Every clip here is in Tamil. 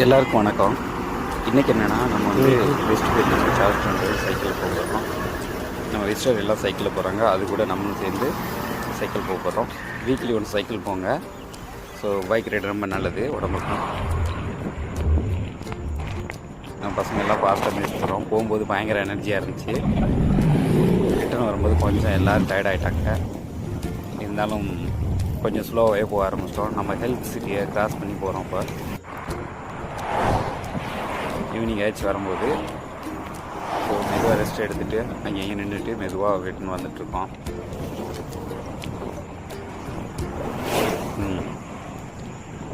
எல்லாருக்கும் வணக்கம். இன்றைக்கி என்னென்னா நம்ம வந்து வெஸ்ட் போயிட்டு சார்ஜ் பண்ணுறது சைக்கிள் போக போகிறோம். நம்ம வெஸ்டர் எல்லாம் சைக்கிளில் போகிறாங்க, அது கூட நம்மளும் சேர்ந்து சைக்கிள் போக போகிறோம். வீக்லி ஒன்று சைக்கிள் போங்க. ஸோ பைக் ரைடு ரொம்ப நல்லது உடம்புக்கும். நம்ம பசங்க எல்லாம் ஃபாஸ்ட்டாக மிதிச்சு போகிறோம். போகும்போது பயங்கர எனர்ஜியாக இருந்துச்சு. ரிட்டர்ன் வரும்போது கொஞ்சம் எல்லோரும் டயர்ட் ஆகிட்டாங்க. இருந்தாலும் கொஞ்சம் ஸ்லோவாகவே போக ஆரம்பிச்சிட்டோம். நம்ம ஹெல்த் சிட்டியை கிராஸ் பண்ணி போகிறோம். இப்போ ஈவினிங் ஆயிடுச்சு வரும்போது. ஸோ மெதுவாக ரெஸ்ட் எடுத்துகிட்டு அங்கேயும் நின்றுட்டு மெதுவாக ரிட்டர்ன் வந்துட்டுருக்கோம்.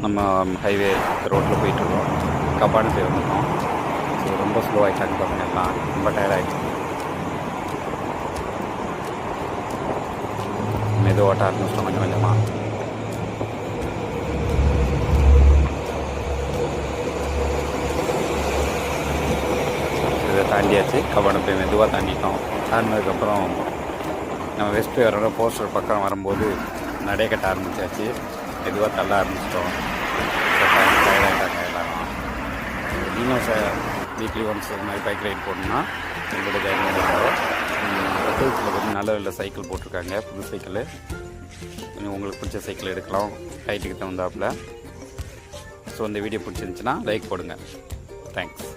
நம்ம ஹைவே ரோட்டில் போயிட்டுருக்கோம். கப்பாடு போய் வந்துட்டோம். ஸோ ரொம்ப ஸ்லோ ஆகிட்டாங்க பசங்க எல்லாம், ரொம்ப டயர்ட் ஆகிடுச்சு. மெதுவாக ஓட்ட ஆரம்பிச்சிட்டோம் கொஞ்சம் கொஞ்சமாக. இதை தாண்டியாச்சு. கபாடு போய் மெதுவாக தாண்டிட்டோம். தாண்டினதுக்கப்புறம் நம்ம வெஸ்ட் போய் வரோட போஸ்டர் பக்கம் வரும்போது நடை கட்ட ஆரம்பித்தாச்சு. மெதுவாக தள்ள ஆரம்பிச்சிட்டோம். டயர்டாகிட்டாங்க எல்லோரும். நீங்களும் வீக்லி ஒன்ஸ் இது மாதிரி பைக் ரைட் போடணுன்னா எங்களோட ஜாயின் பண்ணுவாங்க. ஹோட்டல்ஸில் கொஞ்சம் நல்ல நல்ல சைக்கிள் போட்டிருக்காங்க, புது சைக்கிள். கொஞ்சம் உங்களுக்கு பிடிச்ச சைக்கிள் எடுக்கலாம் ஹைட்டுக்கு தகுந்தாப்பில். ஸோ இந்த வீடியோ பிடிச்சிருந்துச்சின்னா லைக் போடுங்க. தேங்க்ஸ்.